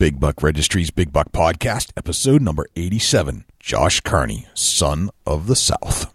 Big Buck Registry's Big Buck Podcast, episode number 87. Josh Carney, Son of the South.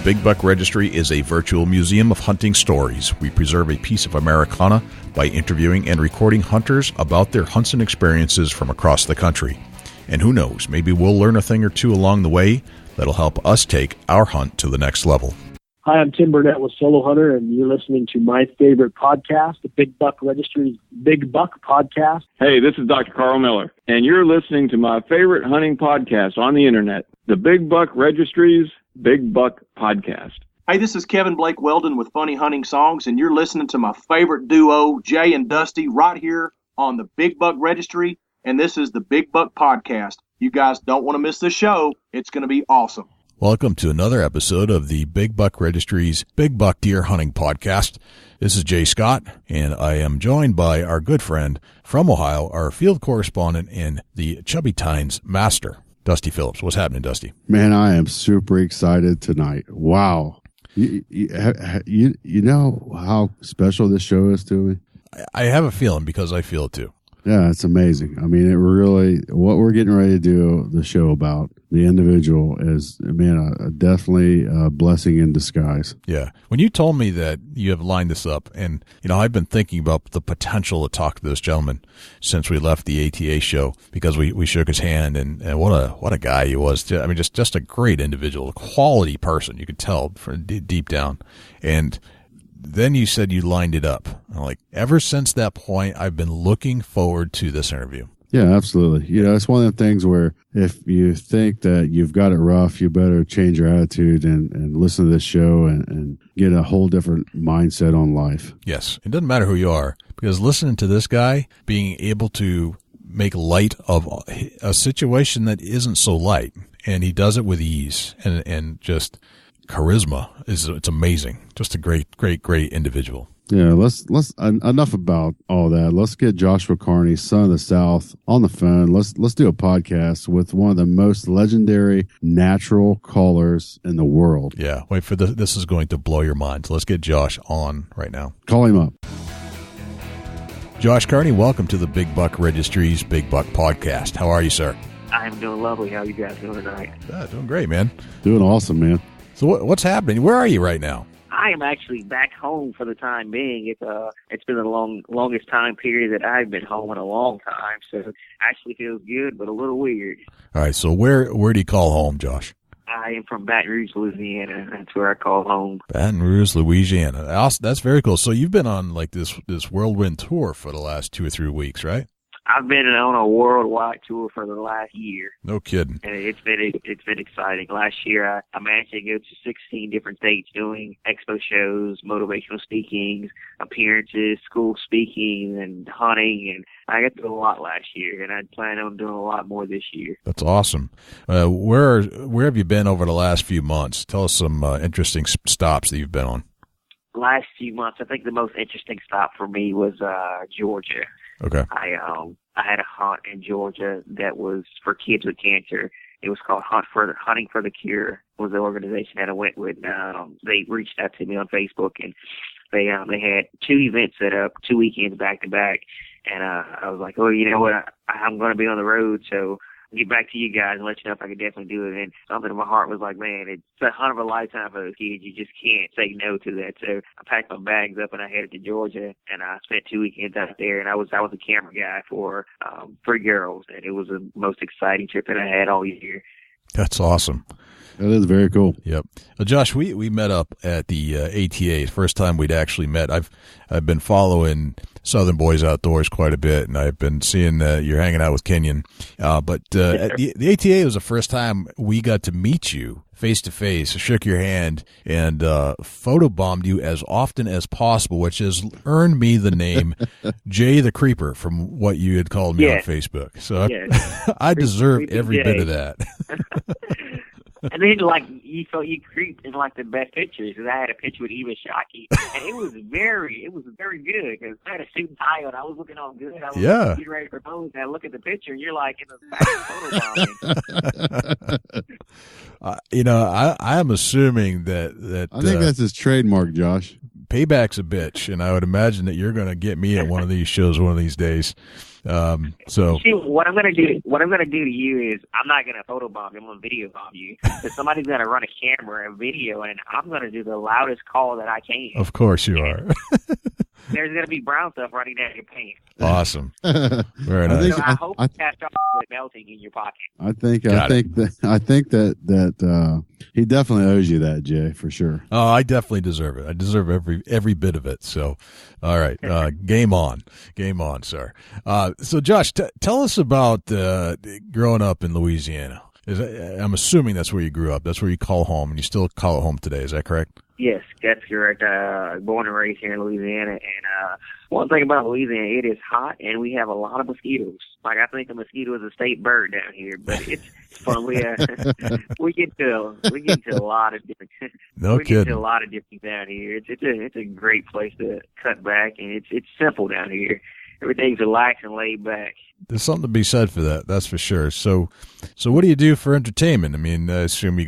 Big Buck Registry is a virtual museum of hunting stories. We preserve a piece of Americana by interviewing and recording hunters about their hunts and experiences from across the country. And who knows, maybe we'll learn a thing or two along the way that'll help us take our hunt to the next level. Hi, I'm Tim Burnett with Solo Hunter, and you're listening to my favorite podcast, the Big Buck Registry's Big Buck Podcast. Hey, this is Dr. Carl Miller, and you're listening to my favorite hunting podcast on the internet, the Big Buck Registry's Big Buck Podcast. Hey, this is Kevin Blake Weldon with Funny Hunting Songs, and you're listening to my favorite duo, Jay and Dusty, right here on the Big Buck Registry, and this is the Big Buck Podcast. You guys don't want to miss this show. It's going to be awesome. Welcome to another episode of the Big Buck Registry's Big Buck Deer Hunting Podcast. This is Jay Scott, and I am joined by our good friend from Ohio, our field correspondent and the Chubby Tines master, Dusty Phillips. What's happening, Dusty? Man, I am super excited tonight. Wow. You know how special this show is to me? I have a feeling because I feel it too. Yeah, it's amazing. I mean, it really, what we're getting ready to do the show about, the individual is, man, definitely a blessing in disguise. Yeah. When you told me that you have lined this up, and, you know, I've been thinking about the potential to talk to this gentleman since we left the ATA show because we shook his hand, and what a guy he was. I mean, just a great individual, a quality person. You could tell from deep down. And then you said you lined it up. I'm like, ever since that point, I've been looking forward to this interview. Yeah, absolutely. You know, it's one of the things where if you think that you've got it rough, you better change your attitude and listen to this show and get a whole different mindset on life. Yes. It doesn't matter who you are, because listening to this guy, being able to make light of a situation that isn't so light, and he does it with ease and just charisma, it's amazing. Just a great individual. Yeah, let's enough about all that. Let's get Joshua Carney, Son of the South, on the phone. Let's do a podcast with one of the most legendary natural callers in the world. Yeah, wait for this. This is going to blow your mind. So let's get Josh on right now. Call him up. Josh Carney, welcome to the Big Buck Registry's Big Buck Podcast. How are you, sir? I'm doing lovely. How are you guys doing tonight? Yeah, doing great, man. Doing awesome, man. So what's happening? Where are you right now? I am actually back home for the time being. It's been the longest time period that I've been home in a long time, so it actually feels good, but a little weird. All right, so where do you call home, Josh? I am from Baton Rouge, Louisiana. That's where I call home. Baton Rouge, Louisiana. That's very cool. So you've been on like this whirlwind tour for the last 2 or 3 weeks, right? I've been on a worldwide tour for the last year. No kidding. And it's been exciting. Last year, I managed to go to 16 different states doing expo shows, motivational speakings, appearances, school speaking, and hunting. And I got to do a lot last year, and I plan on doing a lot more this year. That's awesome. Where have you been over the last few months? Tell us some interesting stops that you've been on. Last few months, I think the most interesting stop for me was Georgia. Okay. I had a hunt in Georgia that was for kids with cancer. It was called Hunting for the Cure was the organization that I went with. They reached out to me on Facebook, and they had 2 events set up, 2 weekends back to back. And I was like, oh, you know what? I'm going to be on the road, so I'll get back to you guys and let you know if I can definitely do it. And something in my heart was like, man, it's a hunt of a lifetime for those kids. You just can't say no to that. So I packed my bags up and I headed to Georgia, and I spent 2 weekends out there. And I was a camera guy for girls, and it was the most exciting trip that I had all year. That's awesome. That is very cool. Yep. Well, Josh, we met up at the ATA. First time we'd actually met. I've been following Southern Boys Outdoors quite a bit, and I've been seeing you're hanging out with Kenyon. But at the ATA was the first time we got to meet you face to face, shook your hand, and photobombed you as often as possible, which has earned me the name Jay the Creeper from what you had called me on Facebook. So I deserve every bit of that. And then, like, you felt you creeped in like the best pictures. Because I had a picture with Eva Shockey, and it was very good. Because I had a suit and tie on. I was looking all good. I was getting ready to propose, and I look at the picture, and you're like in the back photo bombing. I am assuming that I think that's his trademark, Josh. Payback's a bitch, and I would imagine that you're going to get me at one of these shows one of these days. So see, what I'm gonna do to you is I'm not gonna photobomb you. I'm gonna video bomb you. So somebody's gonna run a camera and video, and I'm gonna do the loudest call that I can. Of course you are. There's gonna be brown stuff running down your pants. Awesome. Very nice. I hope you have chocolate melting in your pocket. I think that he definitely owes you that, Jay, for sure. Oh, I definitely deserve it. I deserve every bit of it. So, all right, game on, sir. So, Josh, tell us about growing up in Louisiana. I'm assuming that's where you grew up. That's where you call home, and you still call it home today. Is that correct? Yes, that's correct. Born and raised here in Louisiana, and one thing about Louisiana, it is hot, and we have a lot of mosquitoes. Like, I think a mosquito is a state bird down here, but it's fun. We get to a lot of different. We get to a lot of different down here. It's a great place to cut back, and it's simple down here. Everything's relaxed and laid back. There's something to be said for that. That's for sure. So what do you do for entertainment? I mean, I assume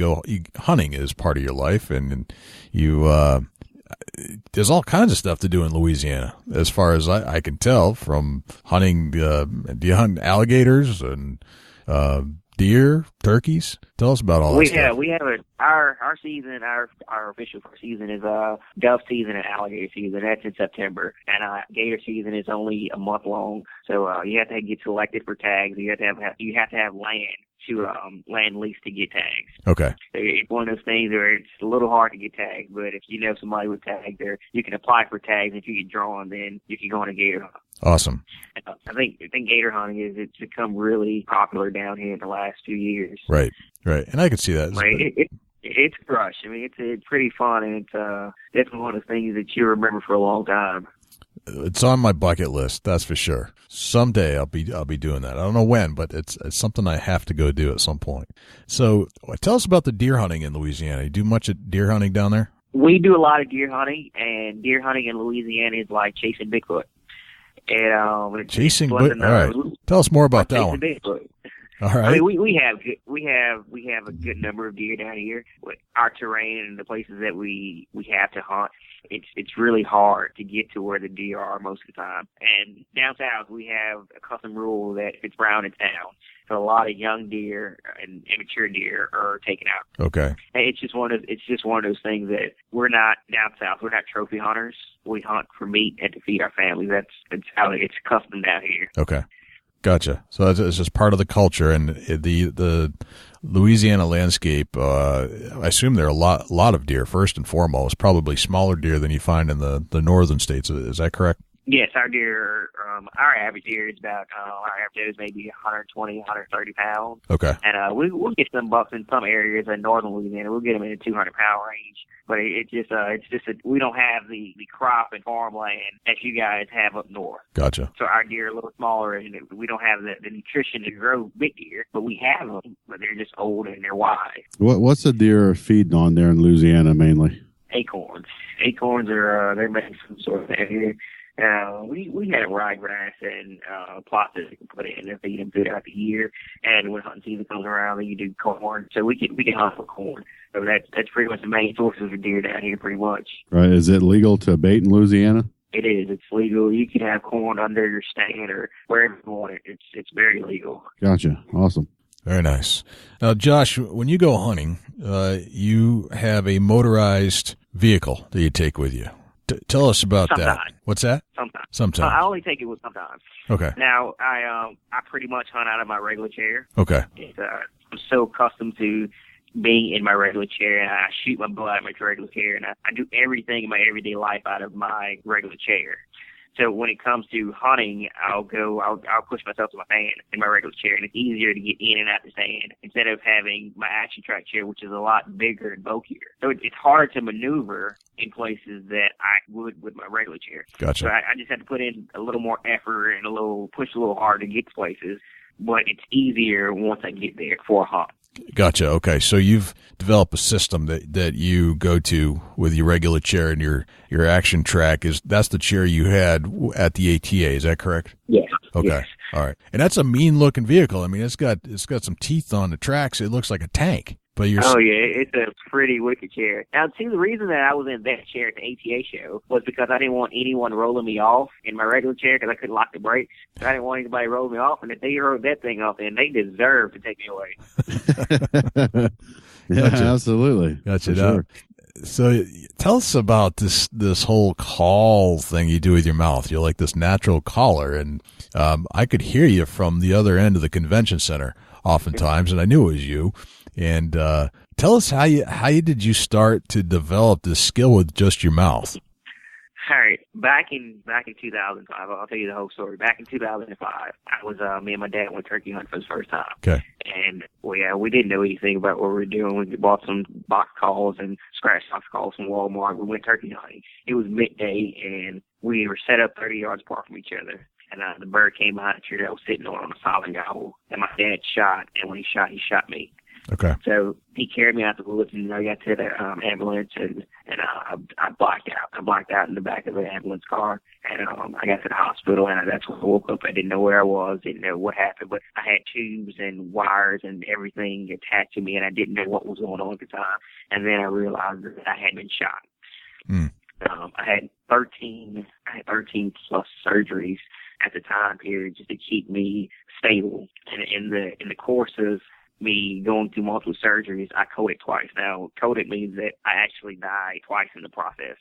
hunting is part of your life, and you there's all kinds of stuff to do in Louisiana, as far as I can tell from hunting. Do you hunt alligators and deer, turkeys? Tell us about all that stuff. We have our season, our official season is dove season and alligator season. That's in September, and gator season is only a month long. So you have to get selected for tags. You have to have land to land lease to get tags. Okay. So it's one of those things where it's a little hard to get tags, but if you know somebody with tags, there you can apply for tags. If you get drawn, then you can go on a gator hunt. Awesome. I think gator hunting it's become really popular down here in the last few years. Right, and I can see that. Right. It's a rush. I mean, it's pretty fun, and it's definitely one of the things that you remember for a long time. It's on my bucket list, that's for sure. Someday I'll be doing that. I don't know when, but it's something I have to go do at some point. So tell us about the deer hunting in Louisiana. You do much of deer hunting down there? We do a lot of deer hunting, and deer hunting in Louisiana is like chasing Bigfoot. And chasing Bigfoot. All right, tell us more about that one. Bigfoot. All right. I mean, we have a good number of deer down here. With our terrain and the places that we have to hunt, it's really hard to get to where the deer are most of the time. And down south, we have a custom rule that if it's brown, it's down. So a lot of young deer and immature deer are taken out. Okay. And it's just one of those things that we're not down south. We're not trophy hunters. We hunt for meat and to feed our families. That's how it's custom down here. Okay. Gotcha. So it's just part of the culture, and the Louisiana landscape. I assume there are a lot of deer. First and foremost, probably smaller deer than you find in the northern states. Is that correct? Yes, our deer. Our average deer is about our average is maybe 120, 130 pounds. Okay. And we'll get some bucks in some areas in northern Louisiana. We'll get them in the 200-pound range. But it's just we don't have the crop and farmland that you guys have up north. Gotcha. So our deer are a little smaller, and we don't have the nutrition to grow big deer, but we have them, but they're just old and they're wide. What's the deer feeding on there in Louisiana mainly? Acorns. Acorns are they're making some sort of thing here. We have ryegrass and plots that you can put in and feed them throughout the year. And when hunting season comes around, then you do corn. So we can hunt for corn. So that's pretty much the main sources of deer down here, pretty much. Right. Is it legal to bait in Louisiana? It is. It's legal. You can have corn under your stand or wherever you want it. It's very legal. Gotcha. Awesome. Very nice. Now, Josh, when you go hunting, you have a motorized vehicle that you take with you. Tell us about sometimes. that. What's that? Sometimes. I only take it with sometimes. Okay. Now, I pretty much hunt out of my regular chair. Okay. I'm so accustomed to being in my regular chair, and I shoot my bow out of my regular chair, and I do everything in my everyday life out of my regular chair. So when it comes to hunting, I'll push myself to my stand in my regular chair, and it's easier to get in and out the stand instead of having my action track chair, which is a lot bigger and bulkier. So it's hard to maneuver in places that I would with my regular chair. Gotcha. So I just have to put in a little more effort and push a little harder to get to places, but it's easier once I get there for a hunt. Gotcha. Okay. So you've developed a system that you go to with your regular chair, and your action track that's the chair you had at the ATA. Is that correct? Yes. Okay. Yes. All right. And that's a mean looking vehicle. I mean, it's got some teeth on the tracks. It looks like a tank. But oh yeah, it's a pretty wicked chair. Now, see, the reason that I was in that chair at the ATA show was because I didn't want anyone rolling me off in my regular chair because I couldn't lock the brakes. So I didn't want anybody rolling me off, and if they rode that thing off, then they deserve to take me away. Yeah, Gotcha. Absolutely. Gotcha. Sure. So tell us about this whole call thing you do with your mouth. You're like this natural caller, and I could hear you from the other end of the convention center oftentimes, and I knew it was you. And tell us how did you start to develop this skill with just your mouth? All right, back in 2005, I'll tell you the whole story. Back in 2005, I was me and my dad went turkey hunting for the first time. Okay. And we didn't know anything about what we were doing. We bought some box calls and scratch box calls from Walmart. We went turkey hunting. It was midday, and we were set up 30 yards apart from each other. And the bird came behind a tree that I was sitting on a silent gobble. And my dad shot, and when he shot me. Okay. So he carried me out the woods, and I got to the ambulance, and I blacked out. I blacked out in the back of the ambulance car, and I got to the hospital, and that's when I woke up. I didn't know where I was, didn't know what happened, but I had tubes and wires and everything attached to me, and I didn't know what was going on at the time. And then I realized that I had been shot. Mm. I had 13 plus surgeries at the time period just to keep me stable. And in the course of me going through multiple surgeries, I coded twice. Now, coded means that I actually died twice in the process.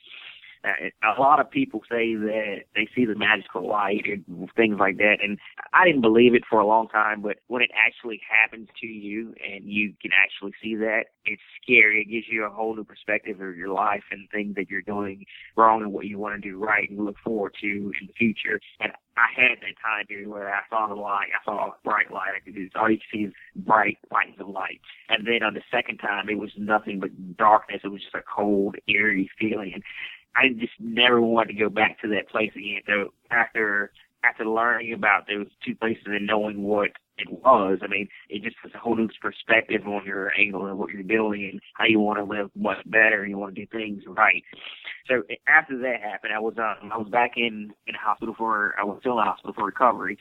A lot of people say that they see the magical light and things like that, and I didn't believe it for a long time, but when it actually happens to you and you can actually see that, it's scary. It gives you a whole new perspective of your life and things that you're doing wrong and what you want to do right and look forward to in the future. And I had that time period where I saw the light. I saw a bright light. All you could see is bright lines of light. And then on the second time, it was nothing but darkness. It was just a cold, eerie feeling. And I just never wanted to go back to that place again. So after learning about those two places and knowing what it was, I mean, it just was a whole new perspective on your angle and what you're doing and how you want to live much better and you want to do things right. So after that happened, I was back in the hospital I was still in the hospital for recovery.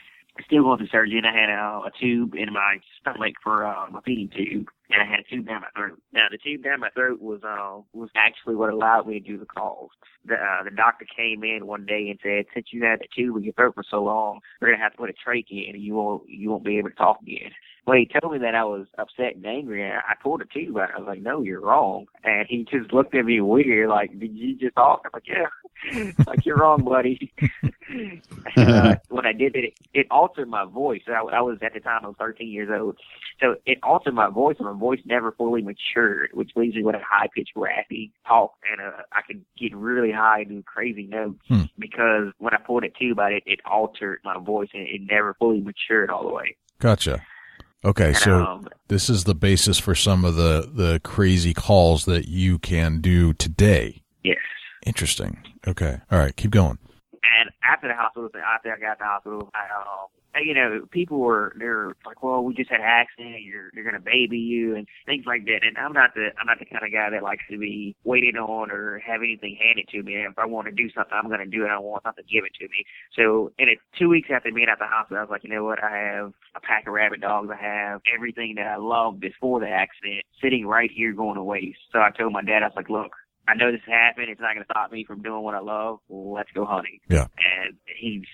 Still going through surgery, and I had a tube in my stomach for my feeding tube, and I had a tube down my throat. Now, the tube down my throat was actually what allowed me to do the calls. The doctor came in one day and said, since you had the tube in your throat for so long, we're going to have to put a trach in, and you won't be able to talk again. Well, he told me that I was upset and angry, and I pulled a tube out. I was like, no, you're wrong. And he just looked at me weird, like, did you just talk? I'm like, yeah. Like, you're wrong, buddy. And, when I did it altered my voice. I was, at the time, I was 13 years old. So it altered my voice, and my voice never fully matured, which leaves me with a high-pitched, raspy talk. And I could get really high and do crazy notes because when I pulled a tube out, it altered my voice, and it never fully matured all the way. Gotcha. Okay, so this is the basis for some of the crazy calls that you can do today. Yes. Interesting. Okay. All right, keep going. And after I got to the hospital, people they're like, well, we just had an accident, they're going to baby you and things like that. And I'm not the kind of guy that likes to be waited on or have anything handed to me. If I want to do something, I'm going to do it. I want something to give it to me. So, 2 weeks after being at the hospital, I was like, you know what? I have a pack of rabbit dogs. I have everything that I loved before the accident sitting right here going to waste. So I told my dad, I was like, look, I know this happened. It's not going to stop me from doing what I love. Well, let's go hunting. Yeah. And he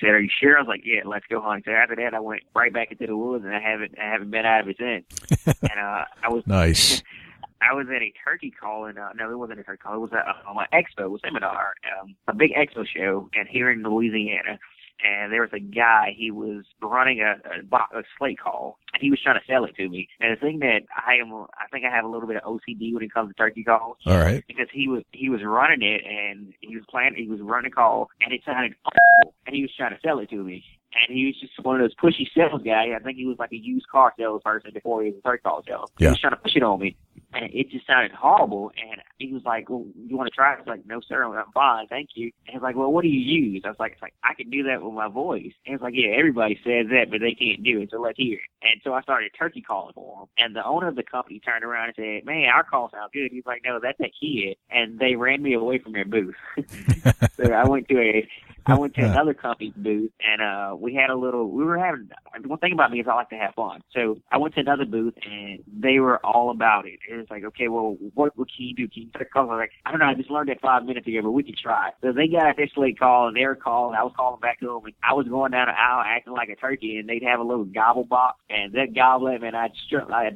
said, "Are you sure?" I was like, "Yeah, let's go hunting." So after that, I went right back into the woods, and I haven't been out of it since. And I was nice. I was at a turkey call, and no, it wasn't a turkey call. It was an expo, a seminar, a big expo show, and here in Louisiana. And there was a guy, he was running a slate call, and he was trying to sell it to me. And the thing that I think I have a little bit of OCD when it comes to turkey calls. All right. Because he was running it, and he was running a call, and it sounded awful, and he was trying to sell it to me. And he was just one of those pushy sales guys. I think he was like a used car salesperson before he was a turkey call sales. Yeah. He was trying to push it on me, and it just sounded horrible. And He was like, well, you want to try it? I was like, no, sir, I'm fine, thank you. And he's like, well, what do you use? I was like, I can do that with my voice. And he's like, yeah, everybody says that, but they can't do it, so let's hear it. And so I started turkey calling for him. And the owner of the company turned around and said, man, our call sounds good. He's like, no, that's that kid. And they ran me away from their booth. So I went to another company's booth, and we were having, one thing about me is I like to have fun. So I went to another booth, and they were all about it. It was like, okay, well, what can you do? Can you take calls? I was like, I don't know, I just learned that 5 minutes ago, but we can try. So they got this late call, and they were calling. I was calling back to them, and I was going down the aisle acting like a turkey, and they'd have a little gobble box, and that goblet, man, I'd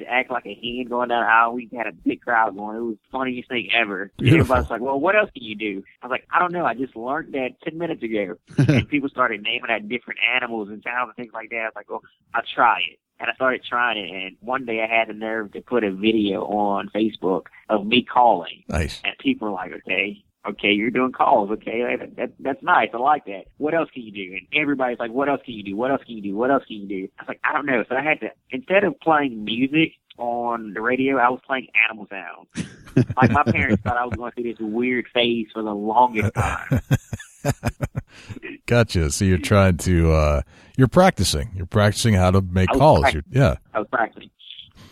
act like a hen going down the aisle. We had a big crowd going. It was the funniest thing ever. Everybody's like, well, what else can you do? I was like, I don't know, I just learned that 10 minutes ago. And people started naming out different animals and sounds and things like that. I was like, well, I'll try it. And I started trying it, and one day I had the nerve to put a video on Facebook of me calling. Nice. And people were like, okay, you're doing calls. Okay, that's nice. I like that. What else can you do? And everybody's like, what else can you do? What else can you do? What else can you do? I was like, I don't know. So I had to, instead of playing music on the radio, I was playing animal sounds. Like my parents thought I was going through this weird phase for the longest time. Gotcha. So you're trying to, you're practicing how to make calls. I was practicing.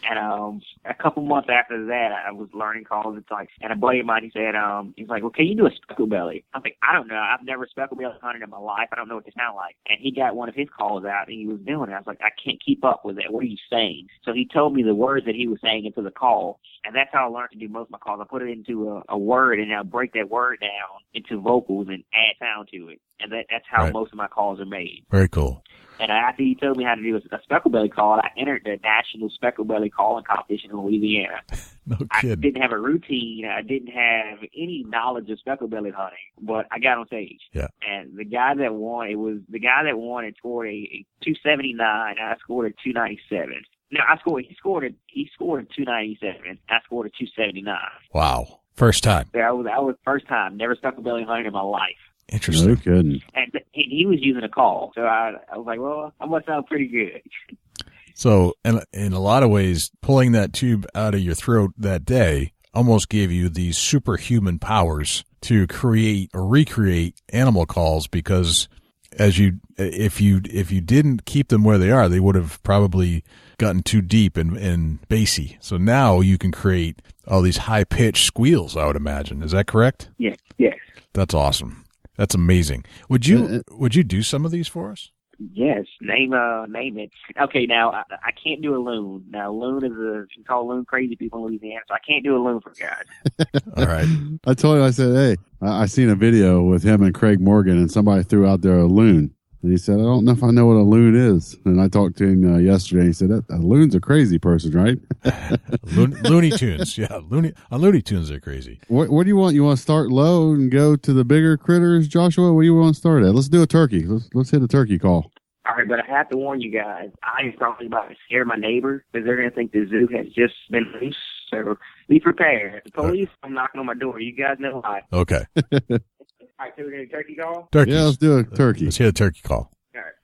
And a couple months after that, I was learning calls. It's like, and a buddy of mine, he said, he's like, well, can you do a speckle belly? I'm like, I don't know. I've never speckle belly hunted in my life. I don't know what they sound like. And he got one of his calls out, and he was doing it. I was like, I can't keep up with it. What are you saying? So he told me the words that he was saying into the call, and that's how I learned to do most of my calls. I put it into a word, and I'll break that word down into vocals and add sound to it. And that's how most of my calls are made. Very cool. And after he told me how to do a speckle belly call, I entered the national speckle belly calling competition in Louisiana. No kidding. I didn't have a routine. I didn't have any knowledge of speckle belly hunting, but I got on stage. Yeah. And the guy that won, and scored a 279. I scored a 297. No, he scored a 297. I scored a 279. Wow. First time. That was first time. Never speckle belly hunted in my life. Interesting. No kidding. And he was using a call. So I was like, well, I must sound pretty good. So in a lot of ways, pulling that tube out of your throat that day almost gave you these superhuman powers to create or recreate animal calls, because if you didn't keep them where they are, they would have probably gotten too deep and bassy. So now you can create all these high-pitched squeals, I would imagine. Is that correct? Yes. That's awesome. That's amazing. Would you do some of these for us? Yes, name it. Okay, now I can't do a loon. Now loon is you call loon crazy people in Louisiana, so I can't do a loon for guys. All right. I told him, I said, hey, I seen a video with him and Craig Morgan, and somebody threw out there a loon. And he said, I don't know if I know what a loon is. And I talked to him yesterday. And he said, a loon's a crazy person, right? Looney Tunes. Yeah, Looney Tunes are crazy. What do you want? You want to start low and go to the bigger critters, Joshua? What do you want to start at? Let's do a turkey. Let's hit a turkey call. All right, but I have to warn you guys, I am probably about to scare my neighbor because they're going to think the zoo has just been loose. So be prepared. The police, I'm knocking on my door. You guys know why. Okay. All right, so we're going to turkey call? Turkeys. Yeah, let's do a turkey. Let's hit a turkey call. All right.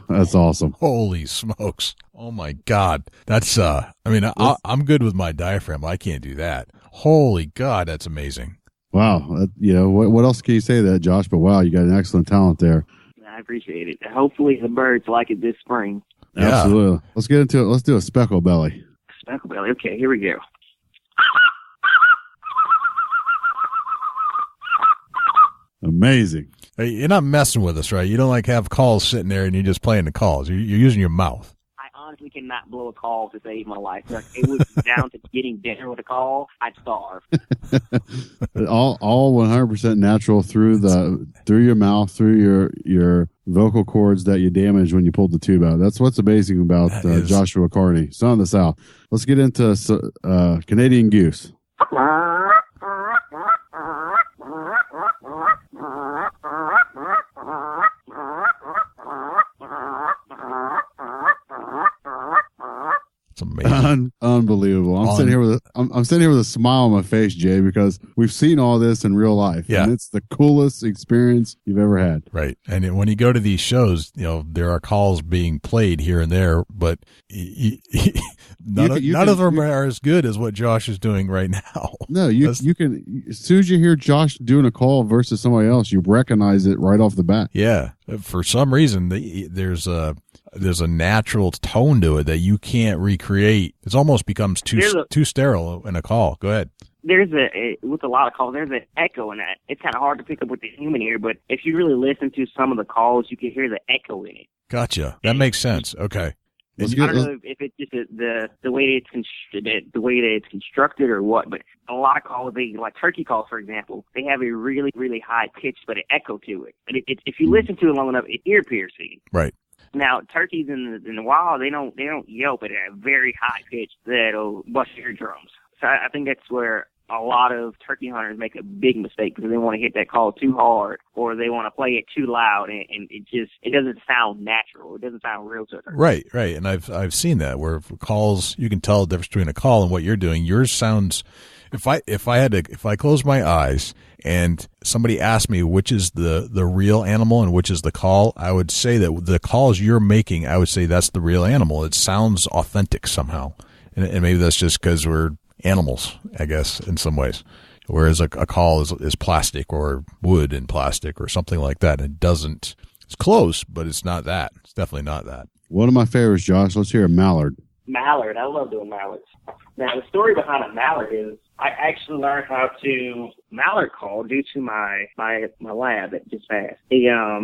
That's awesome. Holy smokes. Oh my God. That's, I'm good with my diaphragm. I can't do that. Holy God. That's amazing. Wow. What else can you say to that, Josh? But wow, you got an excellent talent there. I appreciate it. Hopefully the birds like it this spring. Yeah. Absolutely. Let's get into it. Let's do a speckle belly. Speckle belly. Okay, here we go. Amazing. Hey, you're not messing with us, right? You don't have calls sitting there and you're just playing the calls. You're using your mouth. I honestly cannot blow a call to save my life. Like, it was down to getting dinner with a call, I'd starve. all 100% natural through your mouth, through your vocal cords that you damaged when you pulled the tube out. That's what's amazing about Joshua Carney, son of the South. Let's get into Canadian goose. It's amazing. Unbelievable. I'm sitting here with a smile on my face, Jay, because we've seen all this in real life. Yeah. And it's the coolest experience you've ever had. Right. And when you go to these shows, there are calls being played here and there, but none of them are as good as what Josh is doing right now. No, you can, as soon as you hear Josh doing a call versus somebody else, you recognize it right off the bat. Yeah. For some reason, there's a natural tone to it that you can't recreate. It almost becomes too sterile in a call. Go ahead. With a lot of calls, there's an echo in that. It's kind of hard to pick up with the human ear, but if you really listen to some of the calls, you can hear the echo in it. Gotcha. That makes sense. Okay. I don't know if it's just the way that it's constructed or what, but a lot of calls, like turkey calls, for example, they have a really, really high pitch, but an echo to it. And if you listen to it long enough, it's ear piercing. Right. Now, turkeys in the wild, they don't yelp at a very high pitch that'll bust your eardrums. So I think that's where a lot of turkey hunters make a big mistake because they want to hit that call too hard or they want to play it too loud, and it doesn't sound natural. It doesn't sound real to a turkey. Right. And I've seen that where calls, you can tell the difference between a call and what you're doing. Yours sounds. If I close my eyes and somebody asked me which is the real animal and which is the call, I would say that the calls you're making, I would say that's the real animal. It sounds authentic somehow, and maybe that's just because we're animals, I guess, in some ways. Whereas a call is plastic or wood and plastic or something like that. It doesn't. It's close, but it's not that. It's definitely not that. One of my favorites, Josh. Let's hear a mallard. Mallard. I love doing mallards. Now, the story behind a mallard is I actually learned how to mallard call due to my lab that just passed. He got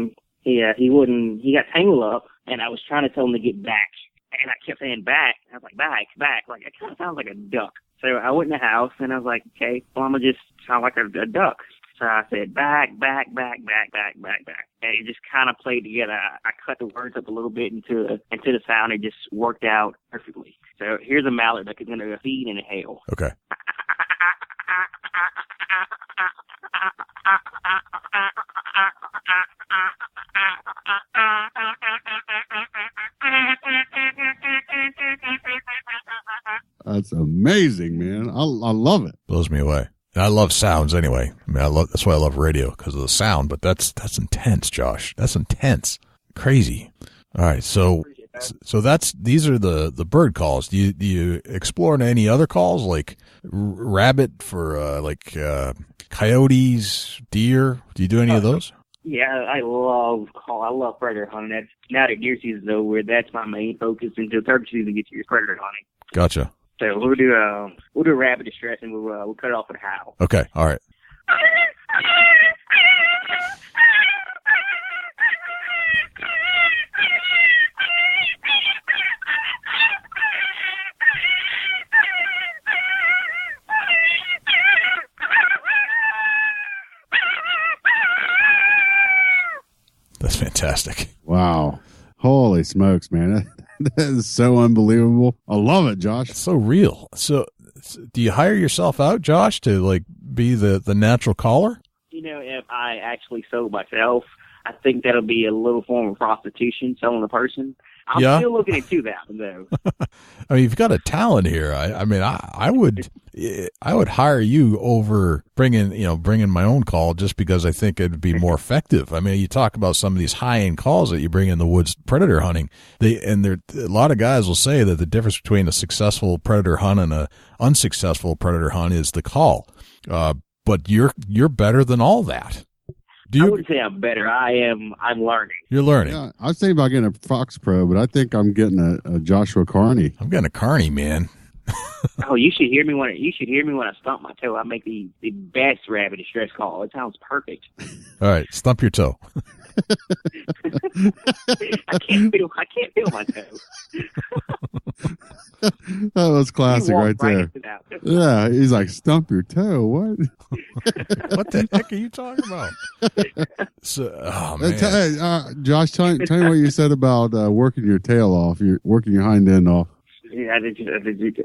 tangled up, and I was trying to tell him to get back, and I kept saying back. I was like, back. Like, it kind of sounds like a duck. So I went in the house, and I was like, okay, well, I'm going to just sound like a duck. So I said, back. And it just kind of played together. I cut the words up a little bit into the sound. It just worked out perfectly. So here's a mallard that is going to feed and hail. Okay. That's amazing, man. I love it. Blows me away. And I love sounds anyway. I mean, that's why I love radio, because of the sound, but that's intense, Josh. That's intense. Crazy. All right. So these are the bird calls. Do you explore any other calls like rabbit for coyotes, deer? Do you do any of those? Yeah, I love predator hunting. Now that deer season's over, that's my main focus until turkey season gets your predator hunting. Gotcha. So we'll do rabbit distress, and we'll cut it off with a howl. Okay. All right. That's fantastic. Wow. Holy smokes, man. That is so unbelievable. I love it, Josh. It's so real. So do you hire yourself out, Josh, to be the natural caller? If I actually sold myself, I think that'll be a little form of prostitution, selling a person. I'm still looking at 2,000 though. I mean, you've got a talent here. I would hire you over bringing my own call, just because I think it'd be more effective. I mean, you talk about some of these high end calls that you bring in the woods predator hunting. A lot of guys will say that the difference between a successful predator hunt and a unsuccessful predator hunt is the call. But you're better than all that. I wouldn't say I'm better. I'm learning. You're learning. Yeah, I was thinking about getting a Fox Pro, but I think I'm getting a Joshua Carney. I'm getting a Carney, man. Oh, you should hear me when I stump my toe. I make the best rabbit distress call. It sounds perfect. All right, stump your toe. I can't feel my toe. That was classic right there. Yeah, he's like, stump your toe. What? What the heck are you talking about? Oh man, Josh, tell me what you said about working your tail off. You're working your hind end off. Yeah,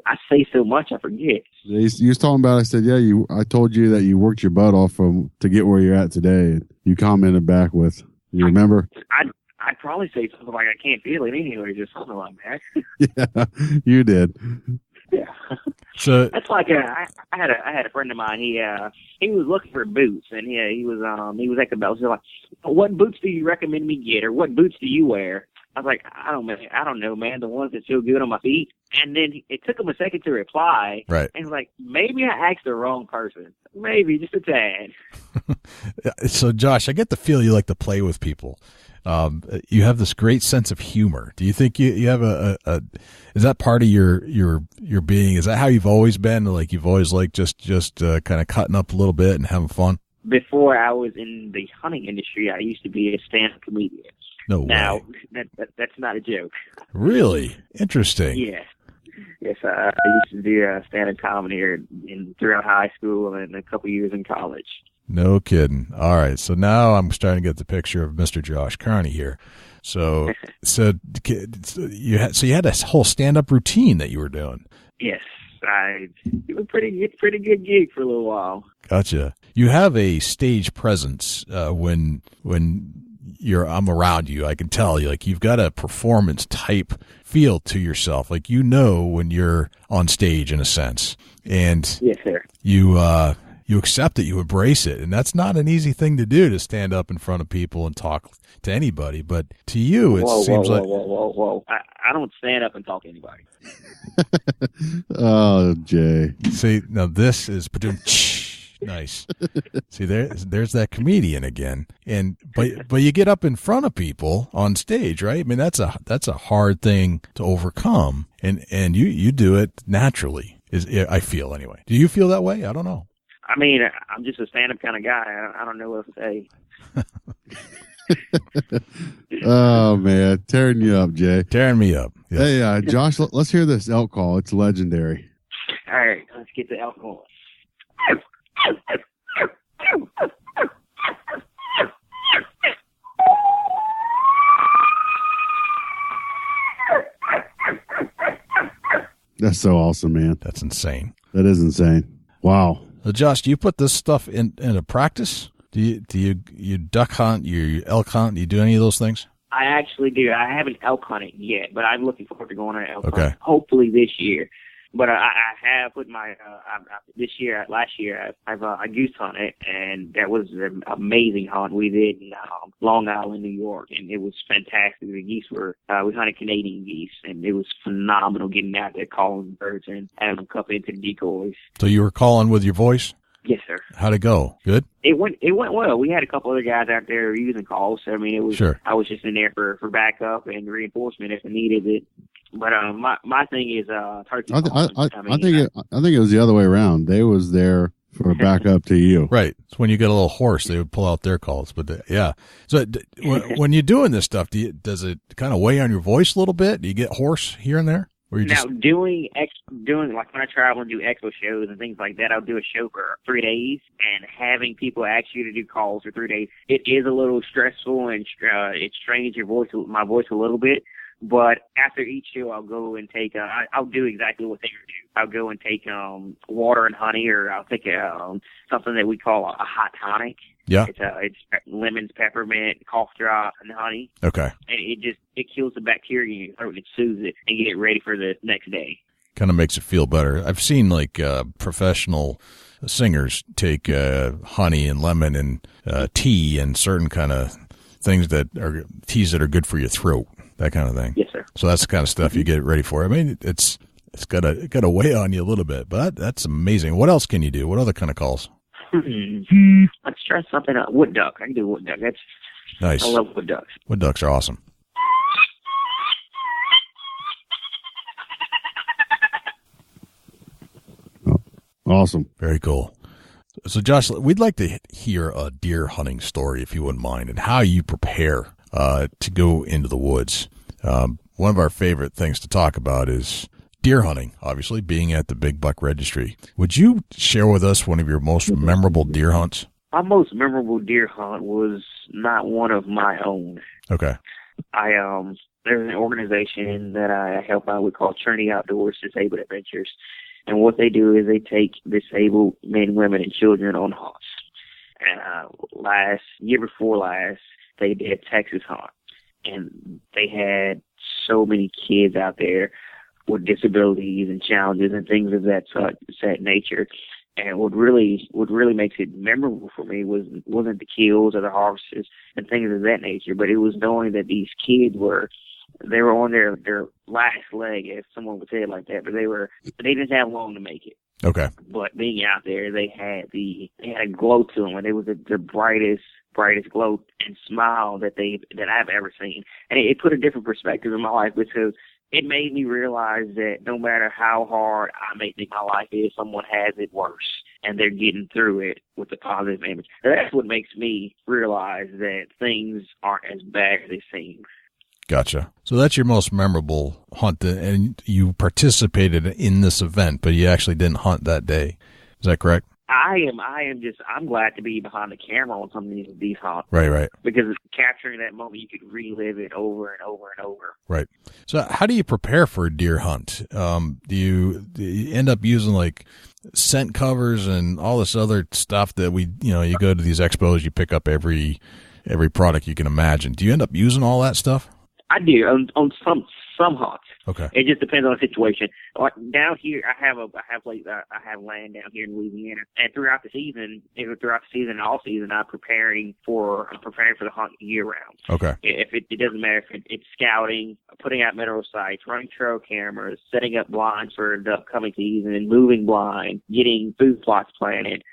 I say so much I forget. You was talking about. I said, yeah. I told you that you worked your butt off to get where you're at today. And you commented back with. You remember? I'd probably say something like I can't feel it anyway, or something like that. Yeah, you did. Yeah. So That's like I had a friend of mine. He was looking for boots, and he was at the belt. He was like, "What boots do you recommend me get, or what boots do you wear?" I was like, I don't know, man. The ones that feel good on my feet. And then it took him a second to reply. Right. And he was like, maybe I asked the wrong person. Maybe just a tad. So, Josh, I get the feel you like to play with people. You have this great sense of humor. Do you think you have is that part of your being? Is that how you've always been? Like you've always liked just kind of cutting up a little bit and having fun? Before I was in the hunting industry, I used to be a stand-up comedian. No now, way. That's not a joke. Really? Interesting. Yes. Yes, I used to do stand-up comedy throughout high school and a couple years in college. No kidding. All right. So now I'm starting to get the picture of Mr. Josh Carney here. So you had a whole stand-up routine that you were doing. Yes. It was pretty good gig for a little while. Gotcha. You have a stage presence when I'm around you. I can tell you, like you've got a performance type feel to yourself. Like when you're on stage in a sense, and yes, sir. You accept it, you embrace it, and that's not an easy thing to do, to stand up in front of people and talk to anybody. But to you, it seems like whoa. I don't stand up and talk to anybody. Oh, Jay. See, now this is nice. See, there's that comedian again. But you get up in front of people on stage, right? I mean, that's a hard thing to overcome, and you do it naturally. I feel anyway. Do you feel that way? I don't know. I mean, I'm just a stand-up kind of guy. I don't know what to say. Oh, man. Tearing you up, Jay. Tearing me up. Yes. Hey, Josh, let's hear this elk call. It's legendary. All right, let's get the elk call. That's so awesome, man. That's insane. That is insane. Wow. So Josh, do you put this stuff into practice? Do you duck hunt, you elk hunt? Do you do any of those things? I actually do. I haven't elk hunted yet, but I'm looking forward to going on an elk Okay. hunt, hopefully this year. But I have put last year, I goose hunted, and that was an amazing hunt we did in Long Island, New York, and it was fantastic. The geese we hunted Canadian geese, and it was phenomenal getting out there calling birds and having them come into the decoys. So you were calling with your voice? Yes, sir. How'd it go? Good? It went well. We had a couple other guys out there using calls. So, I mean, it was. Sure. I was just in there for backup and reinforcement if I needed it. But my thing is turkey. I think it was the other way around. They was there for backup to you. Right. So when you get a little hoarse, they would pull out their calls. But yeah. So when you're doing this stuff, does it kind of weigh on your voice a little bit? Do you get hoarse here and there? Now, doing like when I travel and do expo shows and things like that, I'll do a show for 3 days, and having people ask you to do calls for 3 days, it is a little stressful, and it strains my voice a little bit. But after each show, I'll go and take. I'll do exactly what they do. I'll go and take water and honey, or I'll take something that we call a hot tonic. Yeah. It's lemons, peppermint, cough drop, and honey. Okay. And it kills the bacteria in your throat and soothes it and get it ready for the next day. Kind of makes it feel better. I've seen like professional singers take honey and lemon and tea and certain kind of things that are teas that are good for your throat. That kind of thing. Yes, sir. So that's the kind of stuff you get ready for. I mean, it's got to weigh on you a little bit, but that's amazing. What else can you do? What other kind of calls? Let's try something. Wood duck. I can do wood duck. That's nice. I love wood ducks. Wood ducks are awesome. Awesome. Very cool. So, Josh, we'd like to hear a deer hunting story, if you wouldn't mind, and how you prepare to go into the woods. One of our favorite things to talk about is deer hunting, obviously, being at the Big Buck Registry. Would you share with us one of your most memorable deer hunts? My most memorable deer hunt was not one of my own. Okay. There's an organization that I help out with called Trinity Outdoors Disabled Adventures. And what they do is they take disabled men, women, and children on hunts. And year before last, they did a Texas hunt. And they had so many kids out there with disabilities and challenges and things of that nature. And what really makes it memorable for me wasn't the kills or the harvests and things of that nature, but it was knowing that these kids were on their last leg, if someone would say it like that, but they didn't have long to make it. Okay. But being out there, they had a glow to them, and it was the brightest glow and smile that I've ever seen. And it put a different perspective in my life, because it made me realize that no matter how hard I may think my life is, someone has it worse, and they're getting through it with a positive image. That's what makes me realize that things aren't as bad as they seem. Gotcha. So that's your most memorable hunt, and you participated in this event, but you actually didn't hunt that day. Is that correct? I'm glad to be behind the camera on some of these hunts. Right. Because capturing that moment, you could relive it over and over and over. Right. So how do you prepare for a deer hunt? Do you end up using like scent covers and all this other stuff that you go to these expos, you pick up every product you can imagine. Do you end up using all that stuff? I do on some hunts. Okay. It just depends on the situation. Like down here, I have land down here in Louisiana, and throughout the season, and all season, I'm preparing for the hunt year round. Okay. If it doesn't matter if it's scouting, putting out mineral sites, running trail cameras, setting up blinds for the upcoming season, and moving blind, getting food plots planted.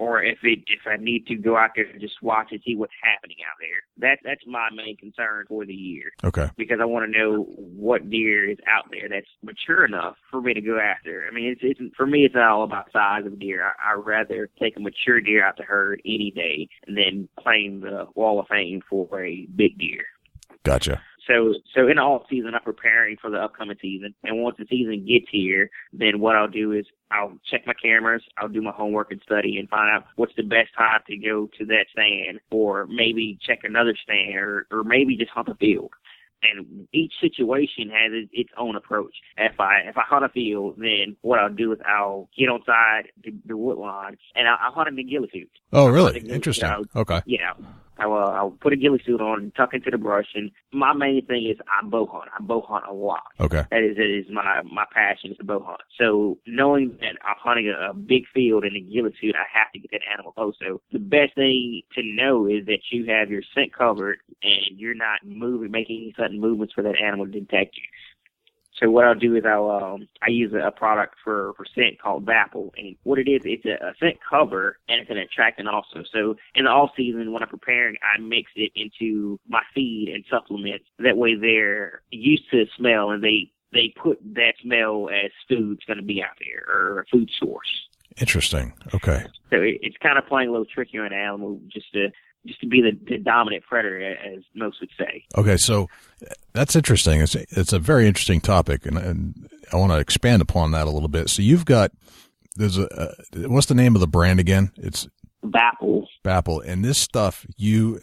Or if I need to go out there and just watch and see what's happening out there. That's my main concern for the year. Okay. Because I want to know what deer is out there that's mature enough for me to go after. I mean, for me, it's not all about size of deer. I'd rather take a mature deer out the herd any day than claim the Wall of Fame for a big deer. Gotcha. So in the off season, I'm preparing for the upcoming season. And once the season gets here, then what I'll do is I'll check my cameras, I'll do my homework and study and find out what's the best time to go to that stand, or maybe check another stand, or maybe just hunt a field. And each situation has its own approach. If I hunt a field, then what I'll do is I'll get on side the wood line and I'll hunt in the ghillie suit. Oh, really? Interesting. Okay. Yeah. I'll put a ghillie suit on and tuck into the brush. And my main thing is I bow hunt. I bow hunt a lot. Okay. That is my passion is to bow hunt. So knowing that I'm hunting a big field in a ghillie suit, I have to get that animal close. So the best thing to know is that you have your scent covered and you're not making any sudden movements for that animal to detect you. So what I'll do is I use a product for scent called Vapple, and what it is, it's a scent cover and it's an attractant also. So in the off season when I'm preparing, I mix it into my feed and supplements. That way they're used to the smell and they put that smell as food's going to be out there or a food source. Interesting. Okay. So it's kind of playing a little tricky on the animal just to be the dominant predator, as most would say. Okay, so that's interesting. It's a very interesting topic, and I want to expand upon that a little bit. So what's the name of the brand again? It's Vapple. And this stuff, you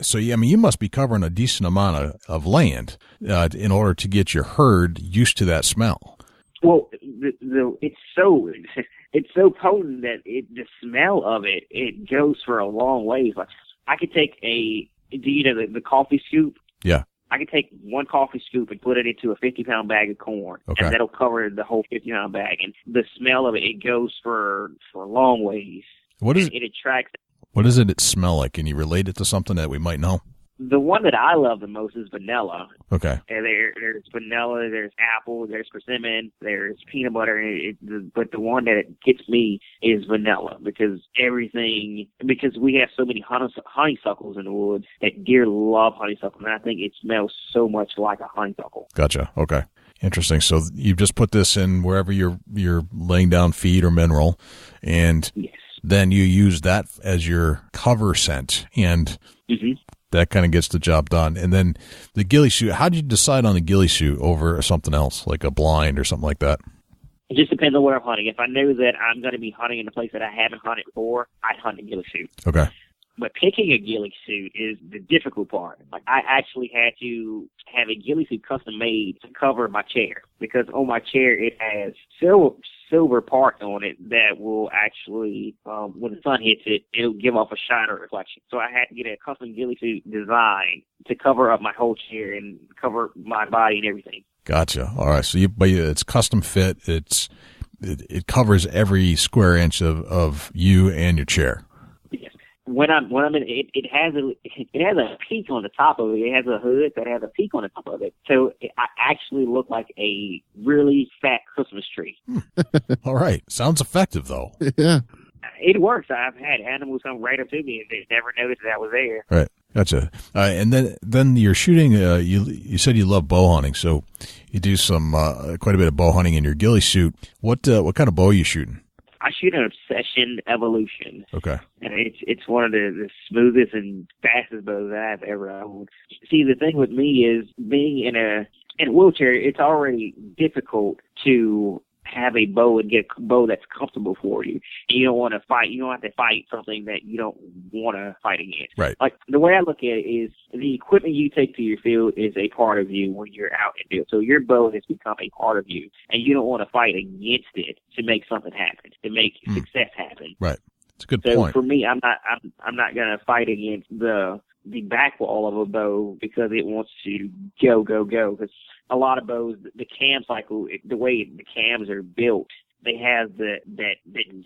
must be covering a decent amount of land in order to get your herd used to that smell. Well, it's so potent that the smell of it goes for a long ways. Like I could take the coffee scoop? Yeah. I could take one coffee scoop and put it into a 50-pound bag of corn, and that'll cover the whole 50-pound bag. And the smell of it goes for a long ways. It attracts. What does it smell like? Can you relate it to something that we might know? The one that I love the most is vanilla. Okay. And there's vanilla, there's apple, there's persimmon, there's peanut butter, but the one that gets me is vanilla because we have so many honeysuckles in the woods that deer love honeysuckles, and I think it smells so much like a honeysuckle. Gotcha. Okay. Interesting. So you just put this in wherever you're laying down feed or mineral, and yes. Then you use that as your cover scent, and that kind of gets the job done. And then the ghillie suit, how did you decide on the ghillie suit over something else, like a blind or something like that? It just depends on where I'm hunting. If I know that I'm going to be hunting in a place that I haven't hunted before, I'd hunt a ghillie suit. Okay. But picking a ghillie suit is the difficult part. Like I actually had to have a ghillie suit custom made to cover my chair because on my chair it has silver parts on it that will actually, when the sun hits it, it'll give off a shine or reflection. So I had to get a custom ghillie suit design to cover up my whole chair and cover my body and everything. Gotcha. All right. So it's custom fit. It covers every square inch of you and your chair. Yes. When I'm in it has a peak on the top of it. It has a hood that has a peak on the top of it. So I actually look like a really fat Christmas tree. All right. Sounds effective though. Yeah. It works. I've had animals come right up to me and they never noticed that I was there. Right. Gotcha. And then you're shooting. You said you love bow hunting, so you do some quite a bit of bow hunting in your ghillie suit. What kind of bow are you shooting? I shoot an Obsession Evolution. Okay. And it's one of the smoothest and fastest bows I've ever owned. See, the thing with me is being in a wheelchair, it's already difficult to have a bow and get a bow that's comfortable for you. And you don't want to fight. You don't have to fight something that you don't want to fight against. Right. Like the way I look at it is the equipment you take to your field is a part of you when you're out in field. So your bow has become a part of you, and you don't want to fight against it to make something happen, to make success happen. Right. It's a good So point. for me, I'm not going to fight against the back wall of a bow because it wants to go. Because a lot of bows, the cam cycle, the way the cams are built, they have that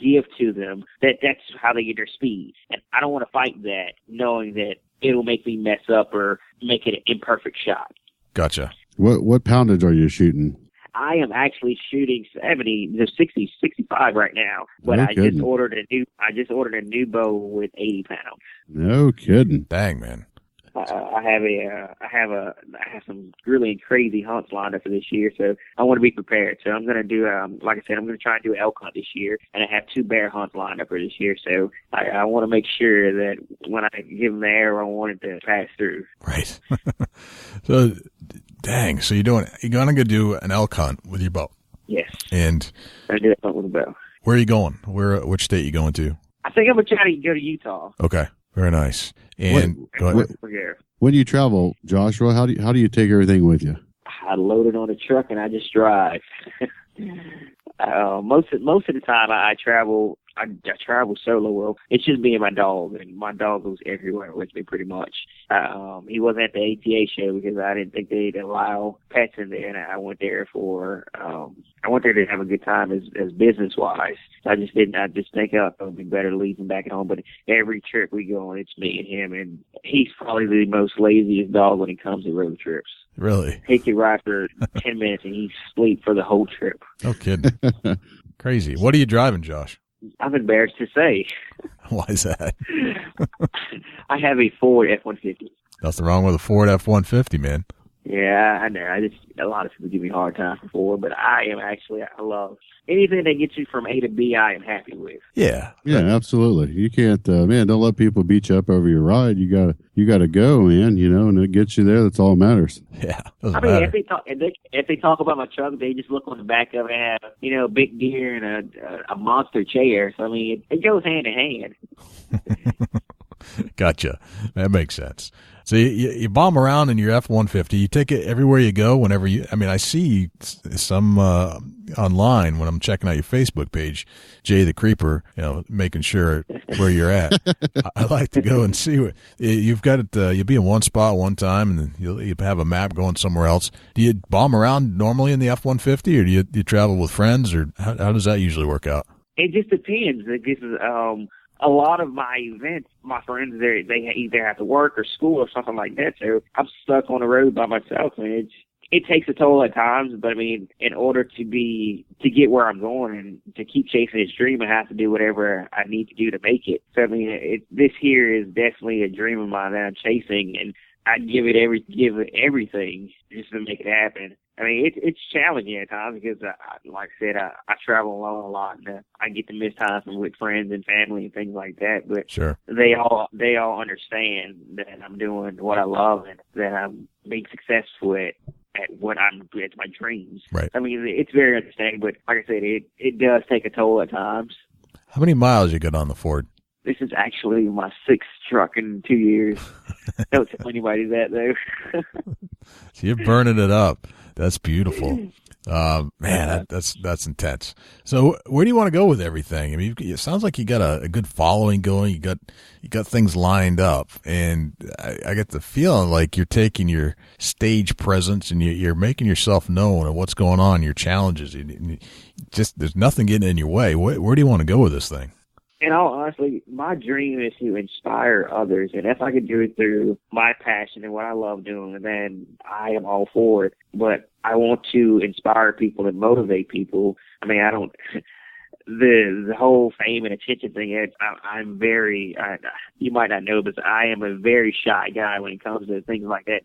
give to them that's how they get their speed. And I don't want to fight that knowing that it'll make me mess up or make it an imperfect shot. Gotcha. What poundage are you shooting? I am actually shooting 65 right now, but No I kidding. just ordered a new bow with 80 pounds. No kidding. Dang, man. I have some really crazy hunts lined up for this year, so I want to be prepared. So I'm going to do, like I said, I'm going to try and do an elk hunt this year, and I have 2 bear hunts lined up for this year. So I want to make sure that when I give them the arrow, I want it to pass through. Right. So, dang. So you're going to go do an elk hunt with your bow. Yes. And I do that hunt with a bow. where are you going? Which state are you going to? I think I'm going to try to go to Utah. Okay. Very nice. And go ahead. When you travel, Joshua, how do you take everything with you? I load it on a truck and I just drive. Most of the time I travel. I travel solo. Well, it's just me and my dog, and my dog goes everywhere with me pretty much. He wasn't at the ATA show because I didn't think they'd allow pets in there, and I went there to have a good time as business wise. I just think it would be better to leave him back at home. But every trip we go on, it's me and him, and he's probably the most laziest dog when it comes to road trips. Really? He could ride for 10 minutes and he'd sleep for the whole trip. No kidding. Crazy. What are you driving, Josh? I'm embarrassed to say. Why is that? I have a Ford F-150. Nothing wrong with a Ford F-150, man. Yeah, I know. A lot of people give me a hard time for Ford, but I love anything that gets you from A to B. I am happy with. Yeah. Yeah, absolutely. You can't, man. Don't let people beat you up over your ride. You gotta go, man. And it gets you there. That's all that matters. Yeah. I mean, if they talk about my truck, they just look on the back of it and have, a big deer and a monster chair. So I mean, it goes hand in hand. Gotcha. That makes sense. So you bomb around in your F-150. You take it everywhere you go. Whenever I see some online when I'm checking out your Facebook page, Jay the Creeper. Making sure where you're at. I like to go and see what you've got. You'll be in one spot one time, and then you'll have a map going somewhere else. Do you bomb around normally in the F-150, or do you travel with friends, or how does that usually work out? It just depends. A lot of my events, my friends, they either have to work or school or something like that. So I'm stuck on the road by myself, and it takes a toll at times. But I mean, in order to get where I'm going and to keep chasing this dream, I have to do whatever I need to do to make it. So I mean, this here is definitely a dream of mine that I'm chasing, and I'd give it everything just to make it happen. I mean, it's challenging at times because, like I said, I travel alone a lot, and I get to miss times with friends and family and things like that. But sure, they all understand that I'm doing what I love and that I'm being successful at it's my dreams. Right. I mean, it's very understanding, but like I said, it does take a toll at times. How many miles you got on the Ford? This is actually my 6th truck in 2 years. Don't tell anybody that, though. So you're burning it up. That's beautiful. Man, that's intense. So where do you want to go with everything? I mean, it sounds like you got a good following going. You got things lined up, and I get the feeling like you're taking your stage presence and you're making yourself known and what's going on, your challenges. Just there's nothing getting in your way. Where do you want to go with this thing? In all honesty, my dream is to inspire others, and if I could do it through my passion and what I love doing, then I am all for it. But I want to inspire people and motivate people. I mean, I don't. The whole fame and attention thing. I'm very. You might not know, but I am a very shy guy when it comes to things like that.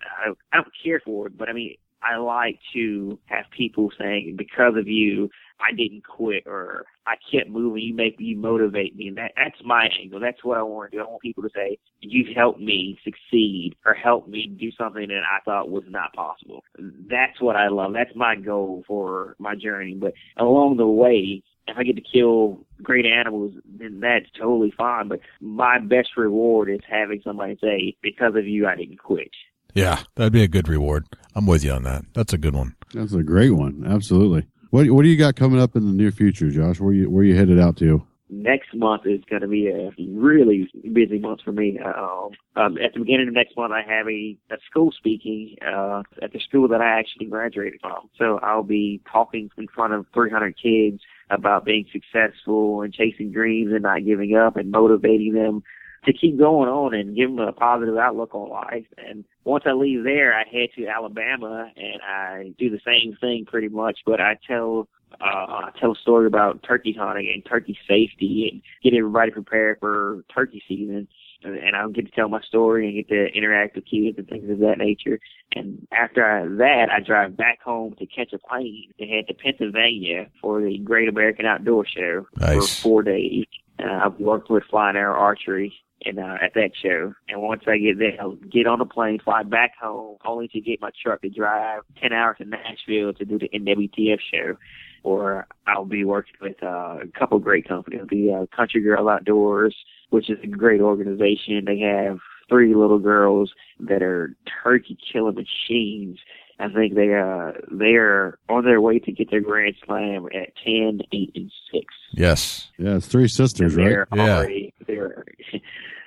I don't care for it, but I mean, I like to have people saying, because of you, I didn't quit, or I kept moving. You motivate me. And that's my angle. That's what I want to do. I want people to say, you've helped me succeed or helped me do something that I thought was not possible. That's what I love. That's my goal for my journey. But along the way, if I get to kill great animals, then that's totally fine. But my best reward is having somebody say, because of you, I didn't quit. Yeah, that'd be a good reward. I'm with you on that. That's a good one. That's a great one. Absolutely. What do you got coming up in the near future, Josh? Where you headed out to? Next month is going to be a really busy month for me. At the beginning of next month, I have a school speaking at the school that I actually graduated from. So I'll be talking in front of 300 kids about being successful and chasing dreams and not giving up and motivating them to keep going on and give them a positive outlook on life. And once I leave there, I head to Alabama and I do the same thing pretty much, but I tell a story about turkey hunting and turkey safety and get everybody prepared for turkey season. And I'll get to tell my story and get to interact with kids and things of that nature. And after that, I drive back home to catch a plane to head to Pennsylvania for the Great American Outdoor Show. Nice. For 4 days. I've worked with flying arrow archery and at that show. And once I get there, I'll get on the plane, fly back home, only to get my truck to drive 10 hours to Nashville to do the NWTF show. Or I'll be working with a couple great companies, the Country Girl Outdoors, which is a great organization. They have 3 little girls that are turkey killing machines. I think they are on their way to get their Grand Slam at 10, 8, and 6. Yes. Yeah, it's 3 sisters, right?